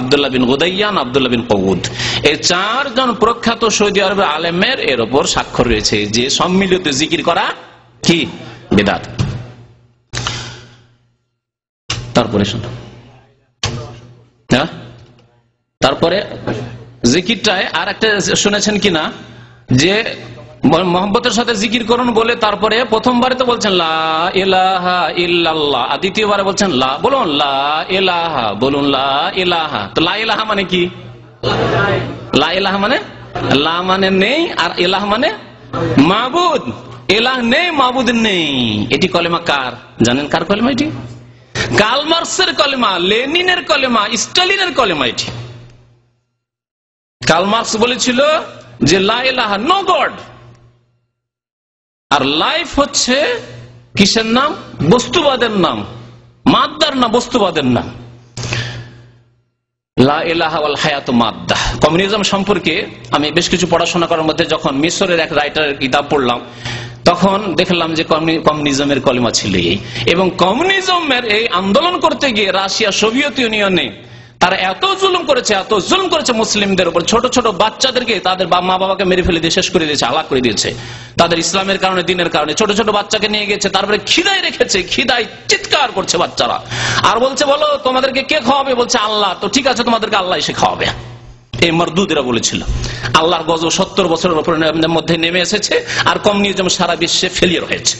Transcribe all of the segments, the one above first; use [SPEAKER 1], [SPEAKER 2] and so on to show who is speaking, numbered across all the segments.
[SPEAKER 1] আব্দুল্লাহ বিন গুদাইয়ান, আব্দুল্লাহ বিন কউদ, এই চারজন প্রখ্যাত সৌদি আরবের আলেমের এর ওপর স্বাক্ষর রয়েছে যে সম্মিলিত জিকির করা কি বিদআত। তারপরে তারপরে জিকিরটায় আর একটা শুনেছেন কিনা যে মোহাম্মতের সাথে জিকির করুন বলে তারপরে প্রথমবারে তো বলছেন লা ইলাহা ইল্লাল্লাহ, আর দ্বিতীয়বারে বলছেন লা, বলুন লা ইলাহা, বলুন লা ইলাহা। তো লা ইলাহা মানে কি? লা ইলাহা মানে লা মানে নেই, আর ইলাহ মানে মাবুদ। ইলাহ নেই, মাবুদ নেই। এটি কলেমা কার জানেন? কার কলেমা এটি? কার্ল মার্কসের কলেমা, লেনিনের কলেমা, স্টালিনের কলেমা। এটি কার্ল মার্কস বলেছিল যে লা ইলাহা, নো গড। আর লাইফ হচ্ছে কিসের নাম? বস্তুবাদের নাম, মাদ্দার নাম, বস্তুবাদের নাম। লা ইলাহা ওয়াল হায়াতু মাদ্দা। কমিউনিজম সম্পর্কে আমি বেশ কিছু পড়াশোনা করার মধ্যে যখন মিশরের এক রাইটারের কিতাব পড়লাম, তখন দেখলাম যে কমিউনিজমের কলেমা ছিল এই। এবং কমিউনিজমের এই আন্দোলন করতে গিয়ে রাশিয়া, সোভিয়েত ইউনিয়নে তারা এত জুলুম করেছে মুসলিমদের উপর। ছোট ছোট বাচ্চাদেরকে তাদের মা বাবাকে মেরে ফেলে দিয়ে শেষ করে দিয়েছে, হালাক করে দিয়েছে তাদের ইসলামের কারণে, দিনের কারণে। ছোট ছোট বাচ্চাকে নিয়ে গেছে, তারপরে খিদায় রেখেছে, খিদায় চিৎকার করছে বাচ্চারা, আর বলছে বলো তোমাদেরকে কে খাওয়াবে? বলছে আল্লাহ। তো ঠিক আছে, তোমাদেরকে আল্লাহ এসে খাওয়াবে। এই মরদুদেরা বলেছিল। আল্লাহর গজব 70 বছরের মধ্যে নেমে এসেছে, আর কমিউনিজম সারা বিশ্বে ফেলিয়ার হয়েছে।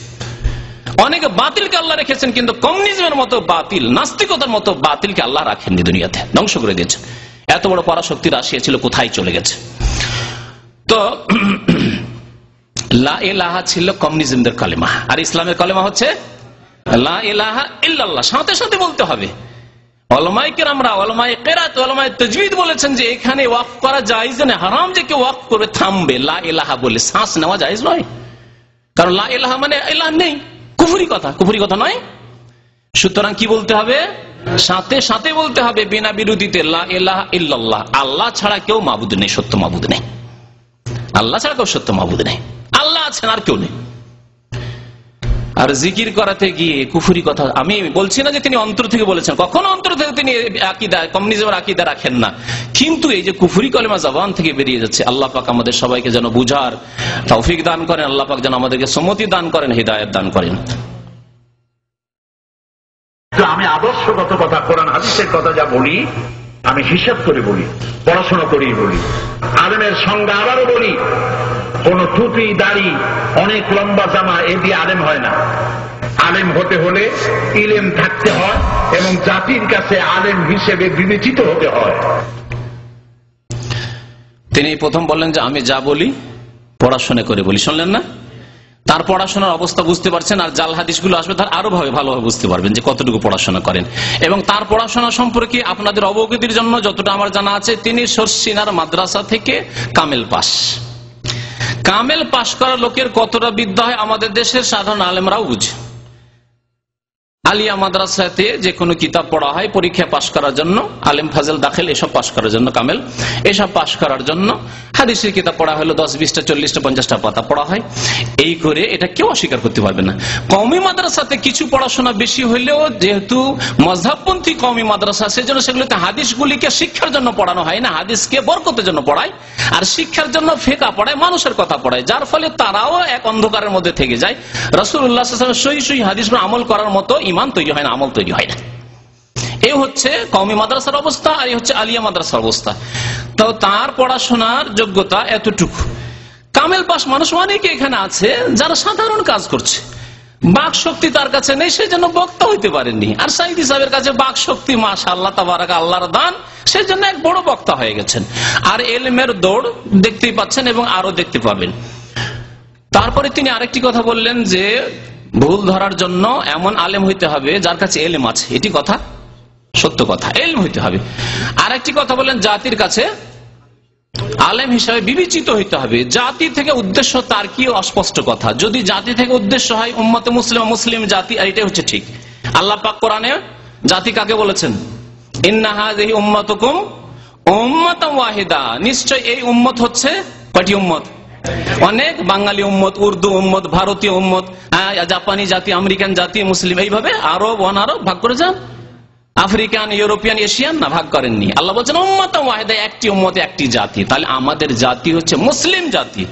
[SPEAKER 1] অনেকে বাতিলকে আল্লাহ রেখেছেন, কিন্তু কমিউনিজমের মতো বাতিল, নাস্তিকতার মতো বাতিলকে আল্লাহ রাখেননি, দুনিয়াতে ধ্বংস করে দিয়েছেন। এত বড় পরাশক্তি রাশিয়া ছিল, কোথায় চলে গেছে? তো লা ইলাহা ছিল কমিউনিজমদের কালেমা, আর ইসলামের কালেমা হচ্ছে লা ইলাহা ইল্লাল্লাহ। সাথে সাথে বলতে হবে। উলামায়ে কেরামরা, উলামায়ে কিরাত, উলামায়ে তাজবিদ বলেছেন যে এখানে ওয়াকফ করা জায়েজ না, হারাম। যে কেউ ওয়াকফ করে থামবে লা ইলাহা বলে, শ্বাস নেওয়া জায়েজ নয়। কারণ লা ইলাহা মানে ইলাহ নেই, কুফরি কথা নয়। সুতরাং কি বলতে হবে? সাথে সাথে বলতে হবে, বিনা বিরোধিতে, লা ইলাহা ইল্লাল্লাহ। আল্লাহ ছাড়া কেউ মাবুদ নেই, সত্য মাবুদ নেই। আল্লাহ ছাড়া কেউ সত্য মাবুদ নেই, আল্লাহ আছেন, আর কেউ নেই। আর জিকির করাতে গিয়ে কুফরি কথা, আমি বলছি না যে তিনি অন্তর থেকে বলেছেন, কখনো অন্তর থেকে তিনি আকীদা, কমিউনিজমের আকীদা রাখেন না, কিন্তু এই যে কুফরি কলেমা জবান থেকে বেরিয়ে যাচ্ছে, আল্লাহ পাক আমাদের সবাইকে যেন বুঝার তৌফিক দান করেন, আল্লাহ পাক যেন আমাদেরকে সম্মতি দান করেন, হিদায়াত দান করেন।
[SPEAKER 2] আমি আদর্শগত কথা, কোরআন হাদিসের কথা যা বলি, আমি হিসাব করে বলি, পড়াশোনা করেই বলি। আলেমের সংজ্ঞা আবারও বলি, কোন টুপি, দাড়ি, অনেক লম্বা জামা এ দিয়ে আলেম হয় না। আলেম হতে হলে ইলম থাকতে হয় এবং জাতির কাছে আলেম হিসেবে বিবেচিত হতে হয়।
[SPEAKER 1] তিনি প্রথম বললেন যে আমি যা বলি পড়াশোনা করে বলি, শুনলেন না? তার পড়াশোনার অবস্থা বুঝতে পারছেন, আর জাল হাদিসগুলো আসবে তার আরো ভালোভাবে বুঝতে পারবেন যে কতটুকু পড়াশোনা করেন। এবং তার পড়াশোনা সম্পর্কে আপনাদের অবগতির জন্য যতটা আমার জানা আছে, তিনি শর্ষিনার মাদ্রাসা থেকে কামেল পাশ করা লোকের কতটা বিদ্যা হয় আমাদের দেশের সাধারণ আলেমরাও বুঝে। আলিয়া মাদ্রাসাতে যে কোনো কিতাব পড়া হয় পরীক্ষা পাশ করার জন্য, আলেম ফাজেল দাখিল এসব পাশ করার জন্য, কামেল এসব পাশ করার জন্য হাদিসের কিতাব পড়া হলো 10, 20টা, 40টা, 50টা পাতা পড়া হয়। এই করে এটা কেউ অস্বীকার করতে পারবে না। কওমি মাদ্রাসাতে কিছু পড়াশোনা বেশি হইলেও, যেহেতু মযহাবপন্থী কওমি মাদ্রাসা, সেজন্য সেগুলোতে হাদিসগুলিকে শিক্ষার জন্য পড়ানো হয় না, হাদিসকে বরকতের জন্য পড়ায়, আর শিক্ষার জন্য ফিকহ পড়ায়, মানুষের কথা পড়ায়, যার ফলে তারাও এক অন্ধকারের মধ্যে থেকে যায়। রাসূলুল্লাহ সাল্লাল্লাহু আলাইহি ওয়াসাল্লাম সহিহ হাদিস আমল করার মতো ঈমান তৈরি হয় না, আমল তৈরি হয় না। এই হচ্ছে কওমি মাদ্রাসার অবস্থা, আর এই হচ্ছে আলিয়া মাদ্রাসার অবস্থা। তো তার পড়াশোনার যোগ্যতা এতটুকু। কামেল পাশ মানুষ অনেকে এখানে আছে যারা সাধারণ কাজ করছে, বাক শক্তি তার কাছে নেই, সেই জন্য বক্তা হইতে পারেননি। আর সাইদি সাহেবের কাছে বাক শক্তি মাশাআল্লাহ তাবারাক, আল্লাহর দান, সেই জন্য এক বড় বক্তা হয়ে গেছেন। আর এলমের দৌড় দেখতেই পাচ্ছেন এবং আরো দেখতে পাবেন। তারপরে তিনি আরেকটি কথা বললেন যে ভুল ধরার জন্য এমন আলেম হইতে হবে যার কাছে এলম আছে। এটি কথা, সত্য কথা, এলম হইতে হবে। আরেকটি কথা বললেন জাতির কাছে আলেম হিসাবে বিবেচিত হইতে হবে। জাতি থেকে উদ্দেশ্য তার কি অস্পষ্ট কথা। যদি জাতি থেকে উদ্দেশ্য হয় উম্মতে মুসলিম জাতি, আর এটাই হচ্ছে ঠিক। আল্লাহ পাক কোরআনে জাতি কাকে বলেছেন? ইন্না হাযিহি উম্মাতুকুম উম্মাতান ওয়াহিদা। নিশ্চয় এই উম্মত হচ্ছে কয়টি উম্মত? অনেক। বাঙালি উম্মত, উর্দু উম্মত, ভারতীয় উম্মত, জাপানি জাতি, আমেরিকান জাতি, মুসলিম, এইভাবে আরব, অনারব ভাগ করে যান। আফ্রিকান, ইউরোপিয়ান, এশিয়ান না, ভাগ করেননি। আল্লাহ বলছেন উম্মাতান ওয়াহিদা, একটি উম্মত, একটি জাতি। তাহলে আমাদের জাতি হচ্ছে মুসলিম জাতি।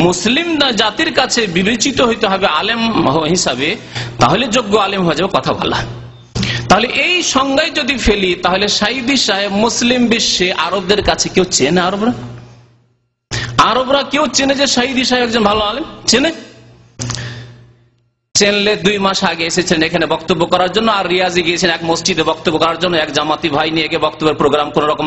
[SPEAKER 1] মুসলিম জাতির কাছে বিবেচিত হইতে হবে আলেম হিসাবে, তাহলে যোগ্য আলেম হয়ে যাবে কথা বলা। তাহলে এই সংজ্ঞায় যদি ফেলি, তাহলে সাইদি সাহেব মুসলিম বিশ্বে আরবদের কাছে কেউ চেনে? আরবরা কেউ চেনে যে সাইদি সাহেব একজন ভালো আলেম? চেনে? চেনলে 2 মাস আগে এসেছেন এখানে বক্তব্য করার জন্য, আর রিয়াজে গিয়েছেন এক মসজিদে বক্তব্য করার জন্য। এক জামাতি ভাই নিয়ে গিয়ে বক্তব্যের প্রোগ্রাম কোন রকম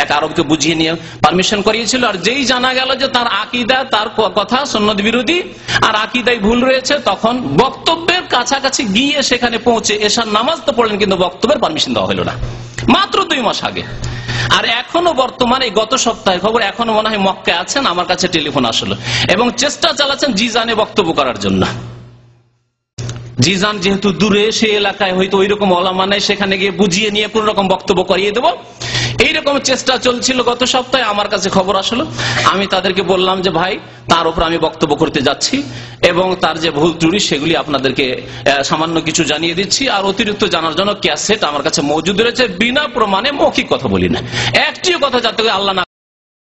[SPEAKER 1] এক আরবকে বুঝিয়ে নিয়ে পারমিশন করিয়েছিল। আর যেই জানা গেল যে তার আকীদা, তার কথা সুন্নাত বিরোধী আর আকীদায় ভুল রয়েছে, তখন বক্তব্যের কাছাকাছি গিয়ে সেখানে পৌঁছে এশার নামাজ তো পড়লেন, কিন্তু বক্তব্যের পারমিশন দেওয়া হলো না, মাত্র 2 মাস আগে। আর এখনো বর্তমানে গত সপ্তাহে খবর, এখনো মনে হয় মক্কায় আছেন, আমার কাছে টেলিফোন আসলো, এবং চেষ্টা চালাচ্ছেন জিজানে বক্তব্য করার জন্য। জিজান যেহেতু দূরে, সে এলাকায় হয়তো ওই রকম ওলামা নাই, সেখানে গিয়ে বুঝিয়ে নিয়ে কোন রকম বক্তব্য করিয়ে দেবো, এইরকম চেষ্টা চলছিল গত সপ্তাহে। আমার কাছে খবর আসলো, আমি তাদেরকে বললাম যে ভাই, তার উপর আমি বক্তব্য করতে যাচ্ছি এবং তার যে ভুল ত্রুটি সেগুলি আপনাদেরকে সামান্য কিছু জানিয়ে দিচ্ছি, আর অতিরিক্ত জানার জন্য ক্যাসেট আমার কাছে মজুদ রয়েছে। বিনা প্রমাণে মৌখিক কথা বলি না, একটিও কথা যাতে আল্লাহ না